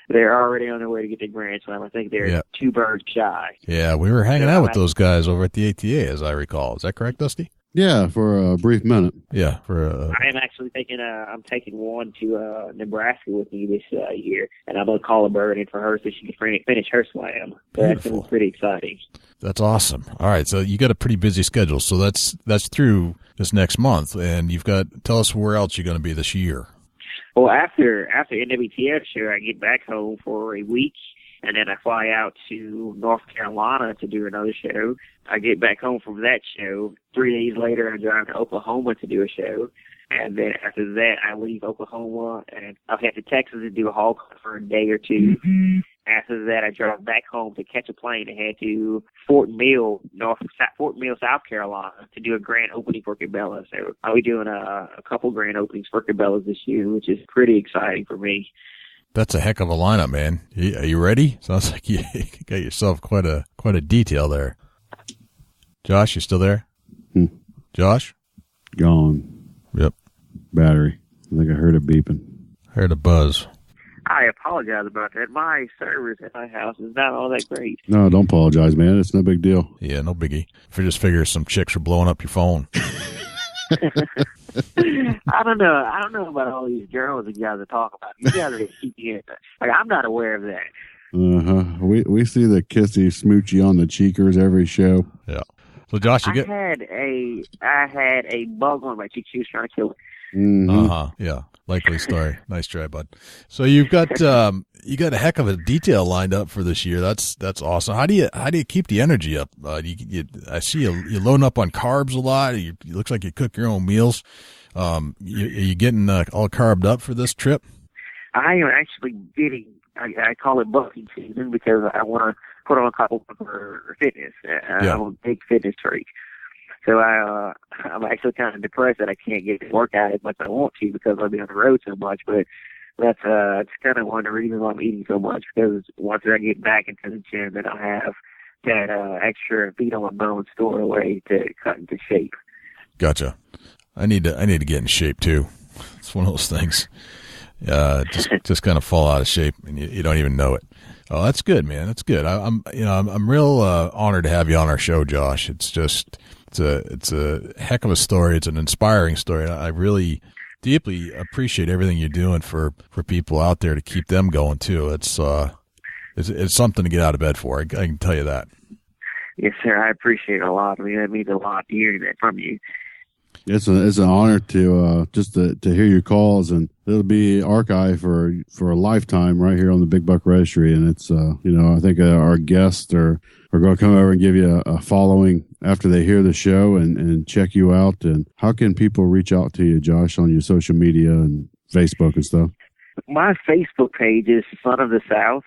They're already on their way to get their Grand Slam. I think they're 2 birds shy. Yeah, we were hanging out with those guys over at the ATA, as I recall. Is that correct, Dusty? Yeah, for a brief minute. Yeah, I am actually I'm taking one to Nebraska with me this year, and I'm gonna call a bird in for her so she can finish her slam. So that's pretty exciting. That's awesome. All right, so you got a pretty busy schedule. So that's through this next month, and tell us where else you're going to be this year. Well, after NWTF show, I get back home for a week. And then I fly out to North Carolina to do another show. I get back home from that show. 3 days later, I drive to Oklahoma to do a show. And then after that, I leave Oklahoma and I'll head to Texas to do a hog hunt for a day or two. Mm-hmm. After that, I drive back home to catch a plane and head to Fort Mill, South Carolina, to do a grand opening for Cabela. So I'll be doing a couple grand openings for Cabela's this year, which is pretty exciting for me. That's a heck of a lineup, man. Are you ready? Sounds like you got yourself quite a detail there. Josh, you still there? Josh? Gone. Yep. Battery. I think I heard it beeping. Heard a buzz. I apologize about that. My service at my house is not all that great. No, don't apologize, man. It's no big deal. Yeah, no biggie. If you just figure some chicks are blowing up your phone. I don't know about all these girls that you guys are talking about. You guys are keeping it. Like, I'm not aware of that. We see the kissy smoochy on the cheekers every show. Yeah. So Josh, I had a bug on my cheek. She was trying to kill it. Mm-hmm. Yeah. Likely story. Nice try, bud. So you've got a heck of a detail lined up for this year. That's awesome. How do you keep the energy up? I see you're loading up on carbs a lot. It looks like you cook your own meals. Are you getting all carbed up for this trip? I am actually getting. I call it bucking season because I want to put on a couple for fitness. I'm a big fitness freak. So I'm actually kind of depressed that I can't get to work out as much as I want to because I'll be on the road so much. But that's it's kind of one of the reasons why I'm eating so much, because once I get back into the gym, then I'll have that extra feet on my bone store away to cut into shape. Gotcha. I need to get in shape too. It's one of those things. Just kind of fall out of shape and you don't even know it. Oh, that's good, man. That's good. I'm real honored to have you on our show, Josh. It's a heck of a story. It's an inspiring story. I really deeply appreciate everything you're doing for people out there to keep them going too. It's something to get out of bed for. I can tell you that. Yes, sir. I appreciate it a lot. I mean, that means a lot to hear that from you. It's an honor to just to hear your calls, and it'll be archived for a lifetime right here on the Big Buck Registry. And it's I think our guests are going to come over and give you a following after they hear the show and check you out. And how can people reach out to you, Josh, on your social media and Facebook and stuff? My Facebook page is Son of the South,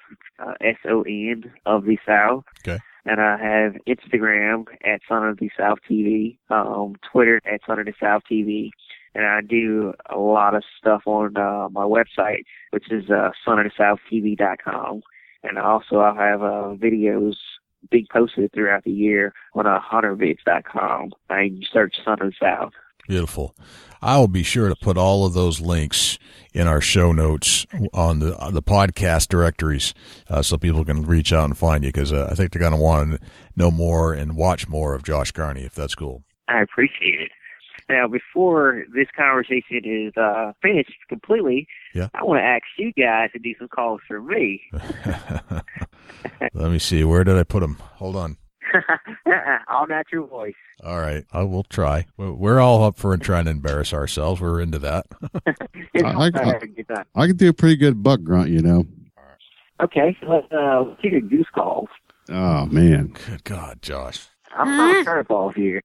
SON of the South. Okay. And I have Instagram at Son of the South TV, Twitter at Son of the South TV, and I do a lot of stuff on my website, which is sonofthesouthtv.com. And also I have videos being posted throughout the year on huntervids.com. You search Son of the South. Beautiful. I will be sure to put all of those links in our show notes on the podcast directories so people can reach out and find you, because I think they're going to want to know more and watch more of Josh Carney, if that's cool. I appreciate it. Now, before this conversation is finished completely, yeah, I want to ask you guys to do some calls for me. Let me see. Where did I put them? Hold on. All natural voice. All right. I will try. We're all up for trying to embarrass ourselves. We're into that. I can do a pretty good buck grunt, you know. Okay. Let's take a goose call. Oh, man. Good God, Josh. I'm throwing curveballs here.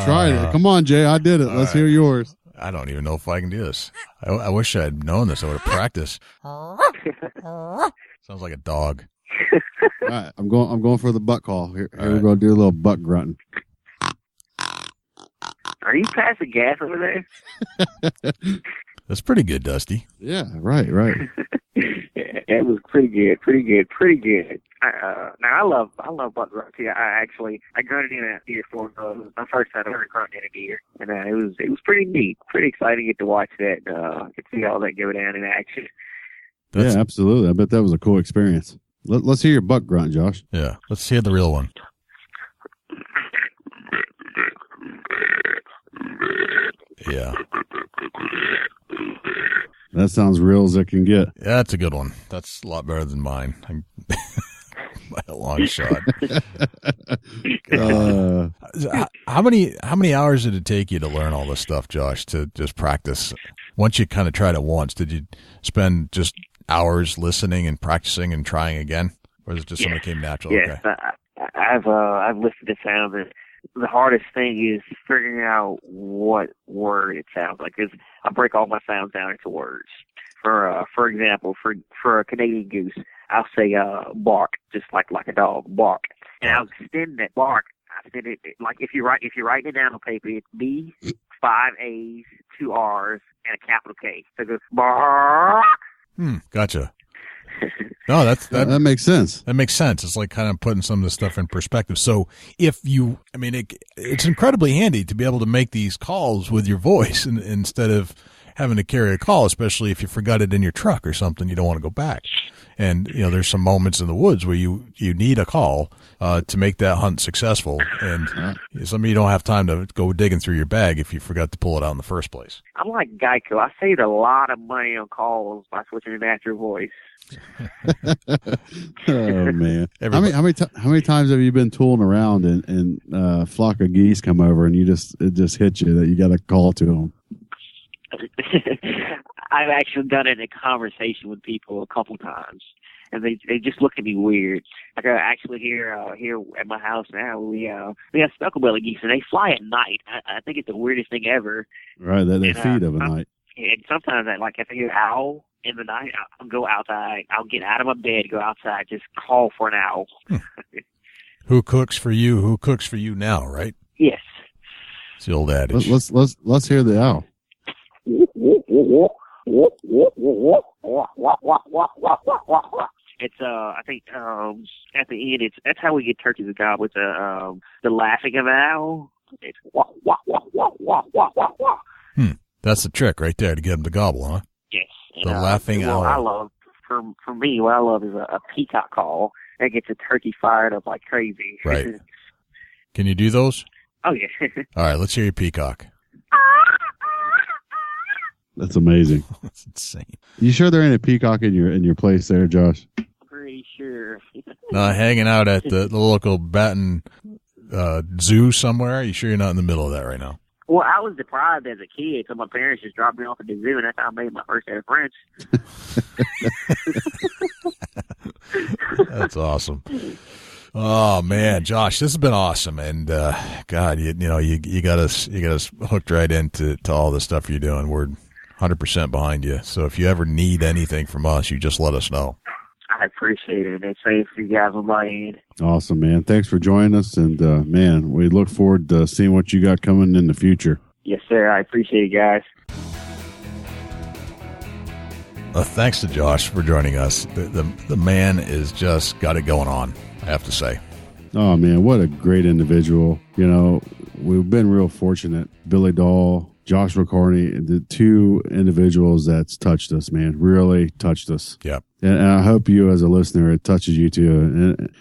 Try it. Come on, Jay. I did it. Let's hear yours. I don't even know if I can do this. I wish I had known this. I would have practiced. Sounds like a dog. All right, I'm going for the buck call. Here we're going to do a little buck grunting. Are you passing gas over there? That's pretty good, Dusty. Yeah, right. It was pretty good. Now I love buck grunting. I grunted in a deer for my first time ever grunting in a deer, and it was pretty neat, pretty exciting to get to watch that, get to see all that go down in action. Yeah, absolutely. I bet that was a cool experience. Let's hear your buck grunt, Josh. Yeah, let's hear the real one. Yeah. That sounds real as it can get. Yeah, that's a good one. That's a lot better than mine. By a long shot. How many hours did it take you to learn all this stuff, Josh, to just practice? Once you kind of tried it once, did you spend just hours listening and practicing and trying again? Or is it just something that came natural? Yes, okay. I've listened to sounds, and the hardest thing is figuring out what word it sounds like. Because I break all my sounds down into words. For example, for a Canadian goose, I'll say bark, just like a dog, bark, and I'll extend that bark. I extend it like if you're writing it down on paper, it's B, 5 A's, 2 R's, and a capital K. So it goes bark. Gotcha. No, that makes sense. That makes sense. It's like kind of putting some of this stuff in perspective. So it's incredibly handy to be able to make these calls with your voice instead of having to carry a call, especially if you forgot it in your truck or something. You don't want to go back. And, there's some moments in the woods where you need a call to make that hunt successful. And some of you don't have time to go digging through your bag if you forgot to pull it out in the first place. I'm like Geico. I saved a lot of money on calls by switching to natural voice. Oh, man. How many times have you been tooling around and a flock of geese come over and it just hit you that you got to call to them? I've actually done it in a conversation with people a couple times, and they just look at me weird. Like actually here at my house now, we have speckle-belly geese, and they fly at night. I think it's the weirdest thing ever. Right, they feed of a night. And sometimes if I hear owl in the night, I'll go outside. I'll get out of my bed, go outside, just call for an owl. Who cooks for you? Who cooks for you now? Right? Yes. It's the old adage. Let's hear the owl. It's I think at the end, that's how we get turkeys to gobble with the laughing of an owl. It's wah, wah, wah, wah, wah, wah, wah, wah. That's the trick right there to get them to gobble, huh? Yes. The laughing owl. I love, for me, what I love is a peacock call that gets a turkey fired up like crazy. Right. Can you do those? Oh, yeah. All right, let's hear your peacock. That's amazing. That's insane. You sure there ain't a peacock in your place there, Josh? Pretty sure. Hanging out at the local Baton zoo somewhere? You sure you're not in the middle of that right now? Well, I was deprived as a kid, so my parents just dropped me off at the zoo, and that's how I made my first set of friends. That's awesome. Oh man, Josh, this has been awesome, and God, you got us hooked right into all the stuff you're doing. We're 100% behind you. So if you ever need anything from us, you just let us know. I appreciate it. It's safe for you guys on my end. Awesome, man. Thanks for joining us, and man, we look forward to seeing what you got coming in the future. Yes, sir. I appreciate it, guys. Thanks to Josh for joining us. The man is just got it going on, I have to say. Oh, man, what a great individual. You know, we've been real fortunate. Billy Dahl, Josh Carney, the two individuals that's touched us, man, really touched us. Yeah. And I hope you as a listener, it touches you too. And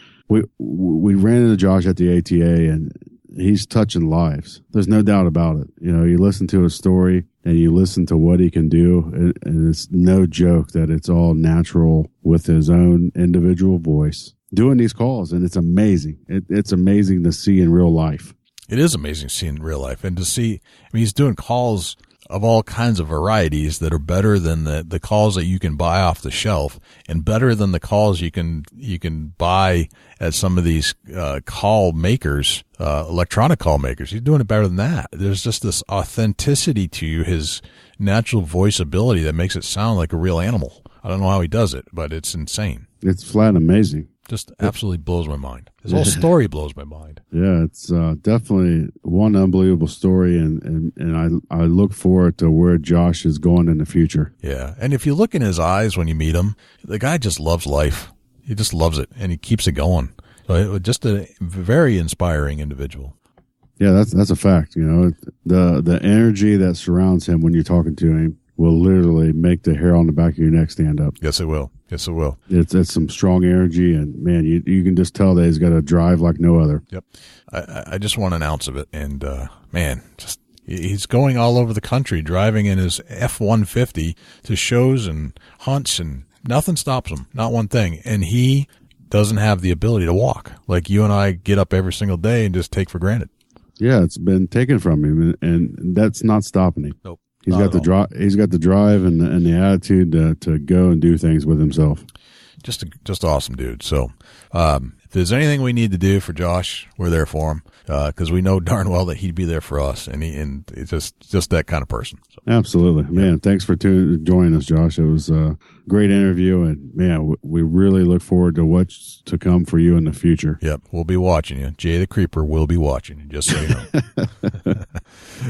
we ran into Josh at the ATA, and he's touching lives. There's no doubt about it. You know, you listen to his story and you listen to what he can do, and it's no joke that it's all natural with his own individual voice doing these calls. And it's amazing. It's amazing to see in real life. It is amazing to see in real life, and to see, I mean, he's doing calls of all kinds of varieties that are better than the calls that you can buy off the shelf, and better than the calls you can buy at some of these call makers, electronic call makers. He's doing it better than that. There's just this authenticity to his natural voice ability that makes it sound like a real animal. I don't know how he does it, but it's insane. It's flat amazing. Just absolutely blows my mind. His whole story blows my mind. Yeah, it's definitely one unbelievable story, and I look forward to where Josh is going in the future. Yeah, and if you look in his eyes when you meet him, the guy just loves life. He just loves it, and he keeps it going. So just a very inspiring individual. Yeah, that's a fact. You know, the energy that surrounds him when you're talking to him will literally make the hair on the back of your neck stand up. Yes, it will. Yes, it will. It's some strong energy, and man, you can just tell that he's got a drive like no other. Yep. I just want an ounce of it, and man, just he's going all over the country driving in his F-150 to shows and hunts, and nothing stops him, not one thing. And he doesn't have the ability to walk like you and I get up every single day and just take for granted. Yeah, it's been taken from him, and that's not stopping him. Nope. He's got the drive. He's got the drive and the attitude to go and do things with himself. Just awesome, dude. So, if there's anything we need to do for Josh, we're there for him, because we know darn well that he'd be there for us, and it's just that kind of person. So. Absolutely, man. Thanks for joining us, Josh. It was a great interview, and man, we really look forward to what's to come for you in the future. Yep, we'll be watching you. Jay the Creeper will be watching you. Just so you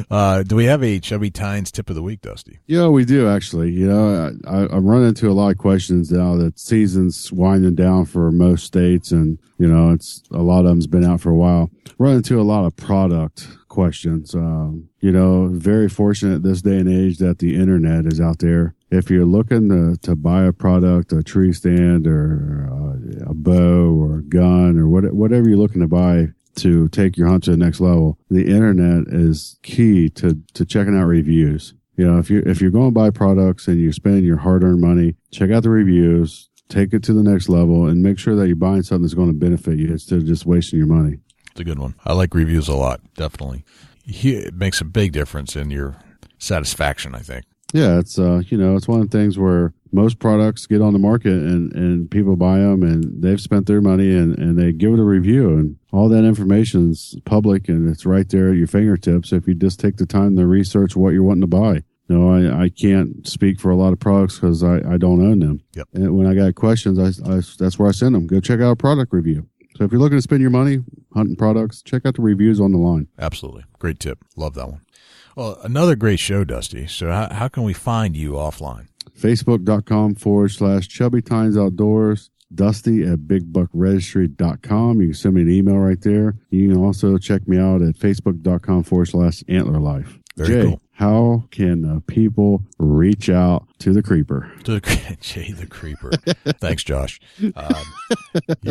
know. Do we have a Chubby Tines tip of the week, Dusty? Yeah, we do actually. You know, I'm running into a lot of questions now that season's winding down for most states, and you know, it's a lot of them's been out for a while. Running into a lot of product questions. You know, very fortunate this day and age that the internet is out there. If you're looking to buy a product, a tree stand or a bow or a gun or whatever you're looking to buy to take your hunt to the next level, the internet is key to checking out reviews. You know, if you're going to buy products and you're spending your hard-earned money, check out the reviews, take it to the next level, and make sure that you're buying something that's going to benefit you instead of just wasting your money. It's a good one. I like reviews a lot, definitely. It makes a big difference in your satisfaction, I think. Yeah, it's you know, it's one of the things where most products get on the market and people buy them and they've spent their money and they give it a review, and all that information's public and it's right there at your fingertips if you just take the time to research what you're wanting to buy. You know, I can't speak for a lot of products because I don't own them. Yep. And when I got questions, I that's where I send them. Go check out a product review. So if you're looking to spend your money hunting products, check out the reviews on the line. Absolutely. Great tip. Love that one. Well, another great show, Dusty. So how can we find you offline? Facebook.com/Chubby Tines Outdoors. dusty@bigbuckregistry.com. You can send me an email right there. You can also check me out at facebook.com/antlerlife. Very Jay, cool. how can people reach out to the creeper? Jay the Creeper. Thanks, Josh. You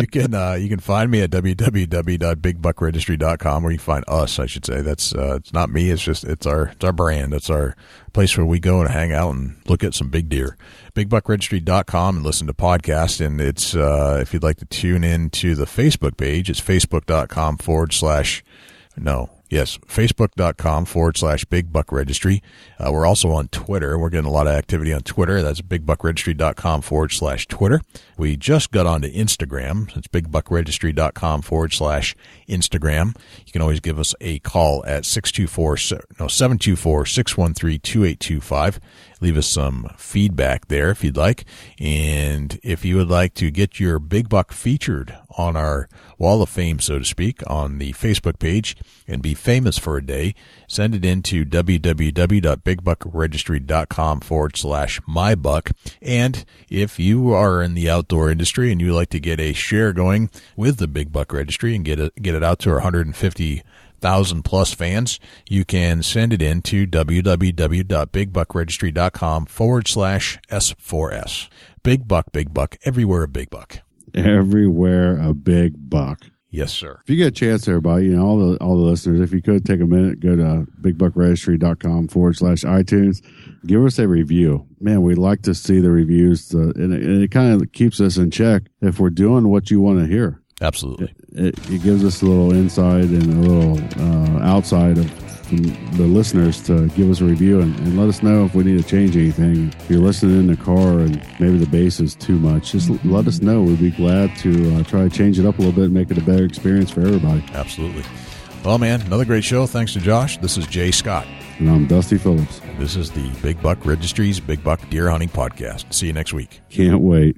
can find me at www.bigbuckregistry.com, or you can find us, I should say. That's it's not me. It's our brand. It's our place where we go and hang out and look at some big deer. Bigbuckregistry.com and listen to podcasts. And it's if you'd like to tune in to the Facebook page, it's facebook.com/Big Buck Registry. We're also on Twitter. We're getting a lot of activity on Twitter. That's bigbuckregistry.com/Twitter. We just got onto Instagram. It's bigbuckregistry.com/Instagram. You can always give us a call at 724-613-2825. Leave us some feedback there if you'd like. And if you would like to get your Big Buck featured on our wall of fame, so to speak, on the Facebook page and be famous for a day, send it into www.bigbuckregistry.com/mybuck. And if you are in the outdoor industry and you like to get a share going with the Big Buck Registry and get it out to our 150,000 plus fans, you can send it in to www.bigbuckregistry.com/S4S. Big Buck, everywhere a big buck. Everywhere a big buck. Yes, sir. If you get a chance, everybody, all the listeners, if you could take a minute, go to bigbuckregistry.com/iTunes. Give us a review. Man, we'd like to see the reviews, and it kind of keeps us in check if we're doing what you want to hear. Absolutely. It gives us a little insight and a little outside of the listeners to give us a review and let us know if we need to change anything. If you're listening in the car and maybe the bass is too much, just let us know. We'd be glad to try to change it up a little bit and make it a better experience for everybody. Absolutely. Well, man, another great show. Thanks to Josh. This is Jay Scott. And I'm Dusty Phillips. This is the Big Buck Registry's Big Buck Deer Hunting Podcast. See you next week. Can't wait.